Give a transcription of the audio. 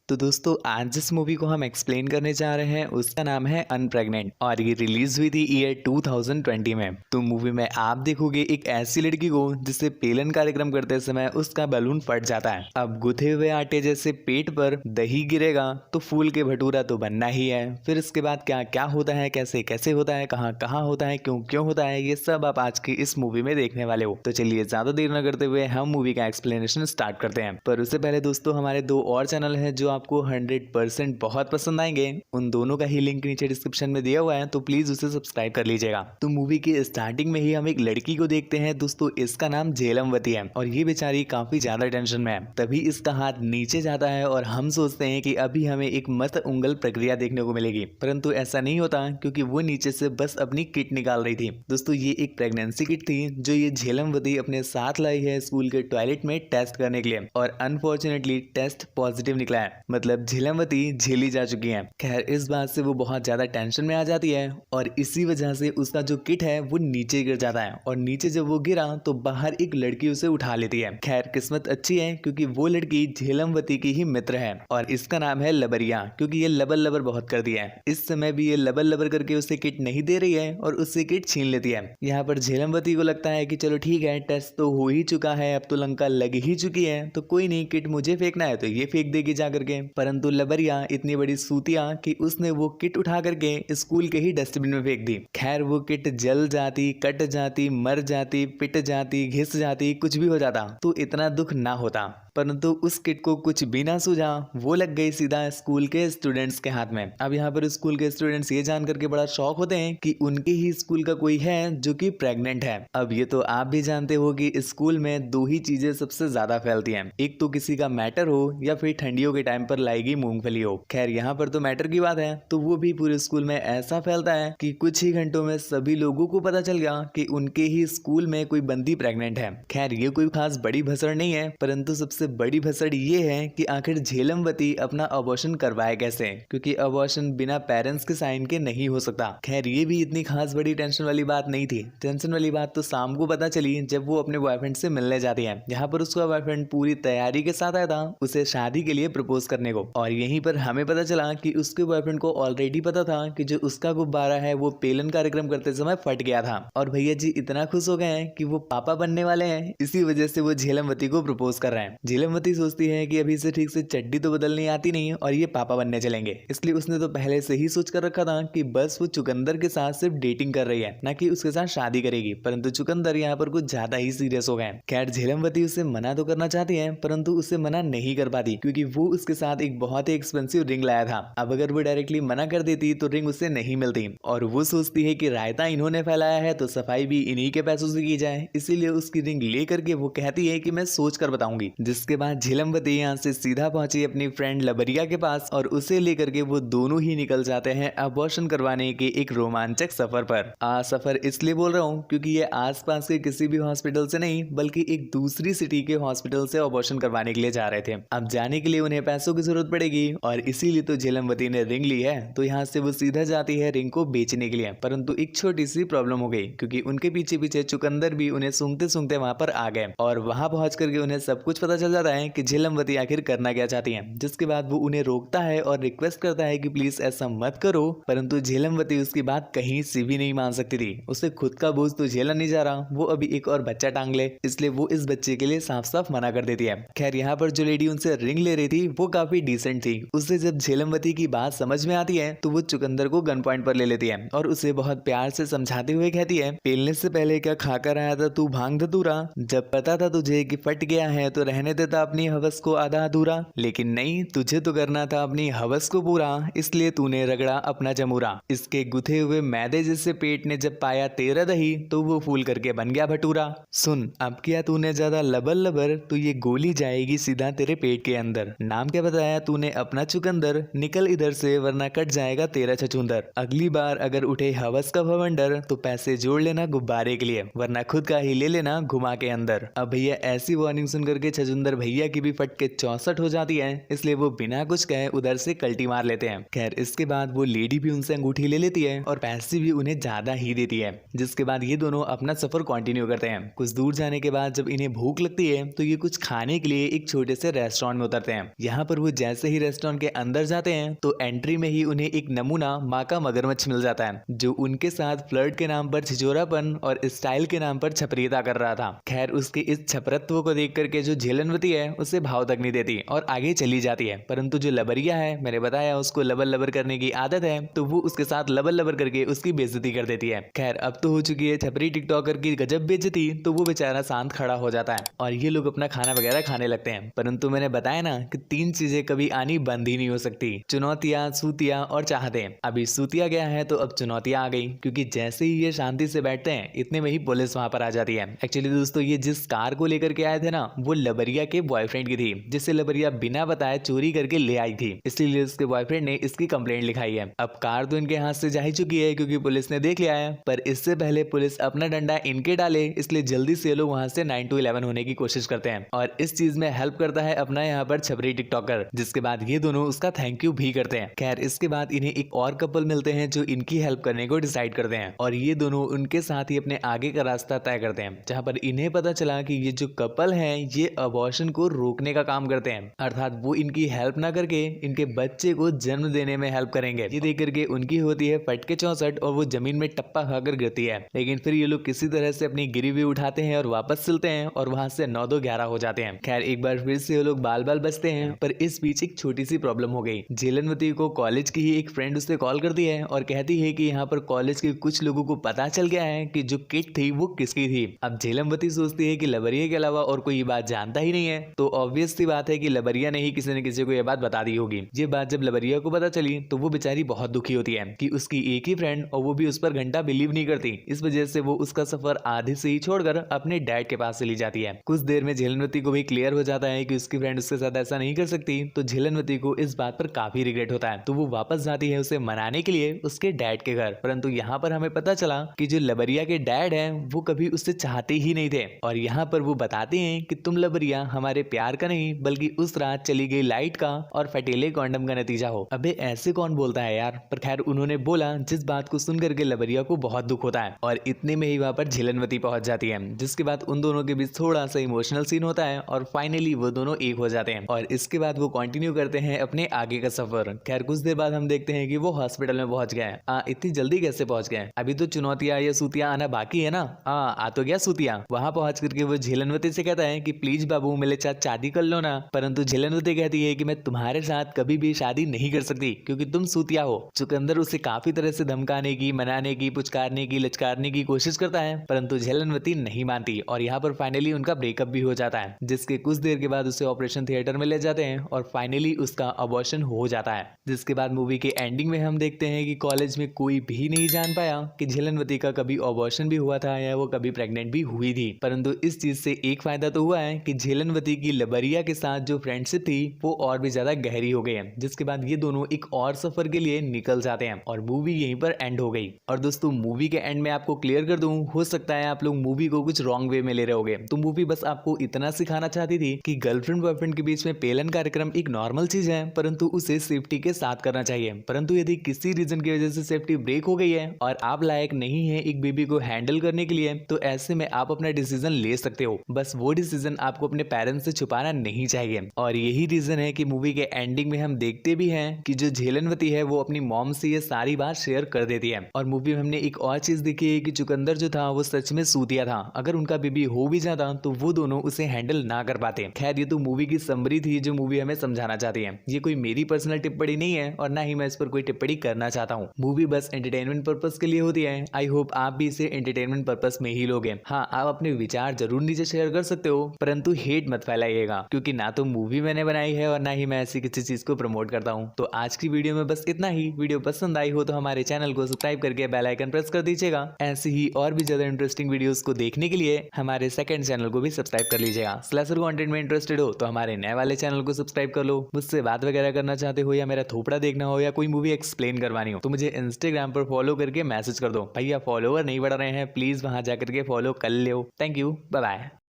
तो दोस्तों आज जिस मूवी को हम एक्सप्लेन करने जा रहे हैं उसका नाम है अनप्रेग्नेंट और ये रिलीज हुई थी ईयर 2020 में। तो मूवी में आप देखोगे एक ऐसी लड़की को जिससे पेलन कार्यक्रम करते समय उसका बैलून फट जाता है। अब गुथे हुए आटे जैसे पेट पर दही गिरेगा तो फूल के भटूरा तो बनना ही है। फिर इसके बाद क्या क्या होता है, कैसे कैसे होता है, कहाँ कहाँ होता है, क्यों क्यों होता है, ये सब आप आज की इस मूवी में देखने वाले हो। तो चलिए ज्यादा देर न करते हुए हम मूवी का एक्सप्लेनेशन स्टार्ट करते हैं। पर उससे पहले दोस्तों हमारे दो और चैनल है जो आपको 100% बहुत पसंद आएंगे, उन दोनों का ही लिंक नीचे डिस्क्रिप्शन में दिया हुआ है, तो प्लीज उसे सब्सक्राइब कर लीजिएगा। तो मूवी की स्टार्टिंग में ही हम एक लड़की को देखते हैं दोस्तों, इसका नाम झेलमवती है और ये बेचारी काफी ज्यादा टेंशन में है। तभी इसका हाथ नीचे जाता है और हम सोचते हैं कि अभी हमें एक मत उंगल प्रक्रिया देखने को मिलेगी, परंतु ऐसा नहीं होता क्योंकि वो नीचे से बस अपनी किट निकाल रही थी। दोस्तों ये एक प्रेगनेंसी किट थी जो ये झेलमवती अपने साथ लाई है स्कूल के टॉयलेट में टेस्ट करने के लिए, और अनफॉर्चुनेटली टेस्ट पॉजिटिव निकला है, मतलब झेलमवती झेली जा चुकी है। खैर इस बात से वो बहुत ज्यादा टेंशन में आ जाती है और इसी वजह से उसका जो किट है वो नीचे गिर जाता है, और नीचे जब वो गिरा तो बाहर एक लड़की उसे उठा लेती है। खैर किस्मत अच्छी है क्योंकि वो लड़की झेलमवती की ही मित्र है और इसका नाम है लबरिया, क्योंकि ये लबर लबर बहुत कर दिया है। इस समय भी ये लबर लबर करके उसे किट नहीं दे रही है और उससे किट छीन लेती है। यहाँ पर झेलमवती को लगता है कि चलो ठीक है, टेस्ट तो हो ही चुका है, अब तो लंका लग ही चुकी है, तो कोई नहीं, किट मुझे फेंकना है तो ये फेंक देगी जा करके। परंतु लबरिया इतनी बड़ी सूतिया कि उसने वो किट उठा करके स्कूल के ही डस्टबिन में फेंक दी। खैर वो किट जल जाती, कट जाती, मर जाती, पिट जाती, घिस जाती, कुछ भी हो जाता तो इतना दुख ना होता, परंतु उस किट को कुछ भी ना सूझा, वो लग गई सीधा स्कूल के स्टूडेंट्स के हाथ में। अब यहाँ पर स्कूल के स्टूडेंट्स ये जान करके बड़ा शॉक होते हैं कि उनके ही स्कूल का कोई है जो कि प्रेग्नेंट है। अब ये तो आप भी जानते हो कि स्कूल में दो ही चीजें सबसे ज्यादा फैलती हैं, एक तो किसी का मैटर हो या फिर ठंडियों के टाइम पर लाएगी मूंगफली हो। खैर यहाँ पर तो मैटर की बात है, तो वो भी पूरे स्कूल में ऐसा फैलता है कि कुछ ही घंटों में सभी लोगों को पता चल गया कि उनके ही स्कूल में कोई बंदी प्रेग्नेंट है। खैर ये कोई खास बड़ी भसड़ नहीं है, परंतु सबसे बड़ी भसड़ ये है कि आखिर झेलमवती अपना अबॉर्शन करवाए कैसे, क्योंकि अबॉर्शन बिना पेरेंट्स के साइन के नहीं हो सकता। खैर ये भी इतनी खास बड़ी टेंशन वाली बात नहीं थी। टेंशन वाली बात तो शाम को पता चली जब वो अपने बॉयफ्रेंड से मिलने जाती है। यहाँ पर उसका बॉयफ्रेंड पूरी तैयारी के साथ आया था उसे शादी के लिए प्रपोज करने को, और यहीं पर हमें पता चला कि उसके बॉयफ्रेंड को ऑलरेडी पता था कि जो उसका गुब्बारा है वो पेलन कार्यक्रम करते समय फट गया था, और भैया जी इतना खुश हो गए हैं कि वो पापा बनने वाले हैं, इसी वजह से वो झेलमवती को प्रपोज कर रहे हैं। झेलमवती सोचती है कि अभी से ठीक से चड्डी तो बदलनी आती नहीं और ये पापा बनने चलेंगे, इसलिए उसने तो पहले से ही सोच कर रखा था कि बस वो चुकंदर के साथ सिर्फ डेटिंग कर रही है, ना कि उसके साथ शादी करेगी। परंतु चुकंदर यहाँ पर कुछ ज्यादा ही सीरियस हो गए। खैर झेलमवती उसे मना तो करना चाहती है, परंतु उसे मना नहीं कर पाती क्योंकि वो उसके साथ एक बहुत ही एक्सपेंसिव रिंग लाया था। अब अगर वो डायरेक्टली मना कर देती तो रिंग उसे नहीं मिलती, और वो सोचती है कि रायता इन्होंने फैलाया है तो सफाई भी इन्हीं के पैसों से की जाए, इसीलिए उसकी रिंग ले करके वो कहती है कि मैं सोच कर बताऊंगी। जिसके बाद झेलमवती यहाँ से सीधा पहुंची अपनी फ्रेंड लबरिया के पास और उसे लेकर के वो दोनों ही निकल जाते हैं अबॉर्शन करवाने के एक रोमांचक सफर पर। सफर इसलिए बोल रहा हूँ क्योंकि ये आसपास के किसी भी हॉस्पिटल से नहीं बल्कि एक दूसरी सिटी के हॉस्पिटल से अबॉर्शन करवाने के लिए जा रहे थे। अब जाने के लिए उन्हें पैसों की जरूरत पड़ेगी और इसीलिए तो झेलमवती ने रिंग ली है, तो यहाँ से वो सीधा जाती है रिंग को बेचने के लिए। परंतु एक छोटी सी प्रॉब्लम हो गई क्योंकि उनके पीछे पीछे चुकंदर भी उन्हें सूंघते सूंघते वहां पर आ गए, और वहां पहुंच करके उन्हें सब कुछ पता चल जाता है कि झेलमवती आखिर करना क्या चाहती है। जिसके बाद वो उन्हें रोकता है और रिक्वेस्ट करता है कि प्लीज ऐसा मत करो, परंतु झेलमवती उसकी बात कहीं से भी नहीं मान सकती थी। उसे खुद का बोझ तो झेला नहीं जा रहा, वो अभी एक और बच्चा टांग ले, इसलिए वो इस बच्चे के लिए साफ साफ मना कर देती है। खैर यहाँ पर जो लेडी उनसे रिंग ले रही थी वो काफी डिसेंट थी। उससे जब झेलमवती की बात समझ में आती है तो वो चुकंदर को गन पॉइंट पर ले लेती है और उसे बहुत प्यार से समझाते हुए कहती है, पेलने से पहले क्या खाकर आया था तू भांग धतूरा? जब पता था तुझे कि फट गया है तो रहने देता अपनी हवस को आधा अधूरा, लेकिन नहीं, तुझे तो करना था अपनी हवस को पूरा, इसलिए तूने रगड़ा अपना जमूरा। इसके गुथे हुए मैदे जैसे पेट ने जब पाया तेरा दही तो वो फूल करके बन गया भटूरा। सुन अब किया तूने ज्यादा लबर लबर, तो ये गोली जाएगी सीधा तेरे पेट के अंदर। नाम क्या बताया तूने अपना चुकंदर, निकल इधर से वरना कट जाएगा तेरा छछूंदर। अगली बार अगर उठे हवस का भवंडर तो पैसे जोड़ लेना गुब्बारे के लिए, वरना खुद का ही ले लेना घुमा के अंदर। अब भैया ऐसी वार्निंग सुन करके छछूंदर पर भैया की भी फट के 64 हो जाती है, इसलिए वो बिना कुछ कहे उधर से कल्टी मार लेते हैं। खैर इसके बाद वो लेडी भी उनसे अंगूठी ले लेती है और पैसे भी उन्हें ज्यादा ही देती है, जिसके बाद ये दोनों अपना सफर कंटिन्यू करते हैं। कुछ दूर जाने के बाद जब इन्हें भूख लगती है तो ये कुछ खाने के लिए एक छोटे से रेस्टोरेंट में उतरते हैं। यहाँ पर वो जैसे ही रेस्टोरेंट के अंदर जाते हैं तो एंट्री में ही उन्हें एक नमूना माँ का मगरमच्छ मिल जाता है, जो उनके साथ फ्लर्ट के नाम पर छिछोरापन और स्टाइल के नाम पर छपरीता कर रहा था। खैर उसके इस छपरत्व को देख करके जो झेलनवती है उसे भाव तक नहीं देती और आगे चली जाती है, परंतु जो लबरिया है, मैंने बताया उसको लबर लबर करने की आदत है, तो वो उसके साथ लबर लबर करके उसकी बेइज्जती कर देती है। खैर अब तो हो चुकी है छपरी टिकटॉकर की गजब बेइज्जती, तो वो बेचारा शांत खड़ा हो जाता है और ये लोग अपना खाना वगैरह खाने लगते हैं। परंतु मैंने बताया ना कि 3 चीजें कभी आनी बंद ही नहीं हो सकती, चुनौतियां, सूतियां और चाहते। अभी सूतिया गया है तो अब चुनौतियां आ गई, क्योंकि जैसे ही ये शांति से बैठते हैं इतने में ही पुलिस वहां पर आ जाती है। एक्चुअली दोस्तों ये जिस कार को लेकर के आए थे ना, वो लबरिया के बॉयफ्रेंड की थी, जिसे लबरिया बिना बताए चोरी करके ले आई थी, इसलिए उसके बॉयफ्रेंड ने इसकी कंप्लेंट लिखाई है। अब कार तो इनके हाथ से जा ही चुकी है क्योंकि पुलिस ने देख लिया है, पर इससे पहले पुलिस अपना डंडा इनके डाले, इसलिए जल्दी से लोग वहां से 9 to 11 होने की कोशिश करते हैं और इस चीज में हेल्प करता है अपना यहाँ पर छपरी टिकटॉकर, जिसके बाद ये दोनों उसका थैंक यू भी करते हैं। खैर इसके बाद इन्हें एक और कपल मिलते हैं जो इनकी हेल्प करने को डिसाइड करते हैं और ये दोनों उनके साथ ही अपने आगे का रास्ता तय करते हैं, जहाँ पर इन्हें पता चला कि ये जो कपल है ये अबॉर्शन को रोकने का काम करते हैं, अर्थात वो इनकी हेल्प ना करके इनके बच्चे को जन्म देने में हेल्प करेंगे। ये देख करके उनकी होती है फट के 64 और वो जमीन में टप्पा खाकर गिरती है, लेकिन फिर ये लोग किसी तरह से अपनी गिरी हुई उठाते हैं और वापस चलते हैं और वहां से 9-2-11 हो जाते हैं। खैर एक बार फिर से वो लोग बाल बाल बचते हैं, पर इस बीच एक छोटी सी प्रॉब्लम हो गई। झेलनवती को कॉलेज की ही एक फ्रेंड उससे कॉल करती है और कहती है कि यहाँ पर कॉलेज के कुछ लोगों को पता चल गया है कि जो किट थी वो किसकी थी। अब झेलमवती सोचती है कि लबरिया के अलावा और कोई ये बात जानता ही नहीं है, तो ऑब्वियस सी बात है कि लबरिया ने ही किसी न किसी को यह बात बता दी होगी। ये बात जब लबरिया को पता चली तो वो बेचारी बहुत दुखी होती है कि उसकी एक ही फ्रेंड और वो भी उस पर घंटा बिलीव नहीं करती। इस वजह से वो उसका सफर आधे से ही छोड़कर अपने डैड के पास चली जाती है। कुछ देर में झेलनवती को भी क्लियर हो जाता है कि उसकी फ्रेंड उसके साथ ऐसा नहीं कर सकती, तो झेलनवती को इस बात पर काफी रिग्रेट होता है, तो वो वापस जाती है उसे मनाने के लिए उसके डैड के घर। परंतु यहाँ पर हमें पता चला कि जो लबरिया के डैड है वो कभी उससे चाहते ही नहीं थे और यहाँ पर वो बताते हैं कि तुम लबरिया हमारे प्यार का नहीं बल्कि उस रात चली गई लाइट का और फटेले कॉन्डम का नतीजा हो। अबे ऐसे कौन बोलता है यार, पर खैर उन्होंने बोला, जिस बात को सुन करके लबरिया को बहुत दुख होता है और इतने में ही वहां पर झेलनवती पहुंच जाती है, जिसके बाद उन दोनों के बीच थोड़ा सा इमोशनल सीन होता है और फाइनली वो दोनों एक हो जाते हैं और इसके बाद वो कंटिन्यू करते हैं अपने आगे का सफर। खैर कुछ देर बाद हम देखते हैं कि वो हॉस्पिटल में पहुंच गए। इतनी जल्दी कैसे पहुंच गए? अभी तो चुनौतियां या सूतियां आना बाकी है ना। आ तो गया सूतियां। वहां पहुंच करके वो झेलनवती से कहता है कि प्लीज बाबू मेरे साथ शादी कर लो ना, परंतु झेलनवती कहती है कि मैं तुम्हारे साथ कभी भी शादी नहीं कर सकती क्योंकि तुम सूतिया हो। चुकंदर उसे काफी तरह से धमकाने की, मनाने की, पुचकारने की, लचकारने की कोशिश करता है, परंतु झेलनवती नहीं मानती और यहाँ पर फाइनली उनका ब्रेकअप भी हो जाता है, जिसके कुछ देर के बाद उसे ऑपरेशन थिएटर में ले जाते हैं और फाइनली उसका अबॉर्शन हो जाता है। जिसके बाद मूवी के एंडिंग में हम देखते हैं कि कॉलेज में कोई भी नहीं जान पाया कि झेलनवती का कभी अबॉर्शन भी हुआ था या वो कभी प्रेग्नेंट भी हुई थी, परंतु इस चीज से एक फायदा तो हुआ है कि झेलनवती की लबरिया के साथ जो फ्रेंडशिप थी वो और भी ज्यादा गहरी हो गई है, जिसके बाद ये दोनों एक और सफर के लिए निकल जाते हैं और मूवी यहीं पर एंड हो गई। और दोस्तों मूवी के एंड में आपको क्लियर कर दूं, हो सकता है आप लोग मूवी को कुछ रॉन्ग वे में ले रहे होगे, तो मूवी बस आपको इतना सिखाना चाहती थी कि गर्लफ्रेंड बॉयफ्रेंड के बीच में पेलन कार्यक्रम एक नॉर्मल चीज है, परंतु उसे सेफ्टी के साथ करना चाहिए। परंतु यदि किसी रीजन की वजह से सेफ्टी ब्रेक हो गई है और आप लायक नहीं है एक बेबी को हैंडल करने के लिए, तो ऐसे में आप अपना डिसीजन ले सकते हो, बस वो डिसीजन आपको अपने पेरेंट्स से छुपाना नहीं चाहिए। और यही रीजन है कि मूवी के एंडिंग में हम देखते भी हैं कि जो झेलनवती है वो अपनी मॉम से ये सारी बात शेयर कर देती है। और मूवी में हमने एक और चीज देखी है कि चुकंदर जो था वो सच में सूतिया था, अगर उनका बेबी हो भी जाता तो वो दोनों उसे हैंडल ना कर पाते। खैर ये तो मूवी की समरी थी जो मूवी हमें समझाना चाहती है, ये कोई मेरी पर्सनल टिप्पणी नहीं है और ना ही मैं इस पर कोई टिप्पणी करना चाहता हूँ। मूवी बस एंटरटेनमेंट पर्पस के लिए होती है। आई होप आप भी इसे एंटरटेनमेंट पर्पस में ही लोगे। हाँ आप अपने विचार जरूर नीचे शेयर कर सकते हो, परंतु हेट मत फैलाइएगा, क्योंकि ना तो मूवी मैंने बनाई है और ना ही मैं ऐसी किसी चीज को प्रमोट करता हूँ। तो आज की वीडियो में बस इतना ही। वीडियो पसंद आई हो तो हमारे चैनल को सब्सक्राइब करके बेल आइकन प्रेस कर दीजिएगा। ऐसी ही और भी ज्यादा इंटरेस्टिंग वीडियोस को देखने के लिए हमारे सेकंड चैनल को भी सब्सक्राइब कर लीजिएगा। स्लैशर कंटेंट में इंटरेस्टेड हो तो हमारे नए वाले चैनल को सब्सक्राइब कर लो। मुझसे बात वगैरह करना चाहते हो या मेरा थोपड़ा देखना हो या कोई मूवी एक्सप्लेन करवानी हो तो मुझे इंस्टाग्राम पर फॉलो करके मैसेज कर दो। भैया फॉलोवर नहीं बढ़ रहे हैं, प्लीज वहां जाकर के फॉलो कर लो। Thank you, bye bye.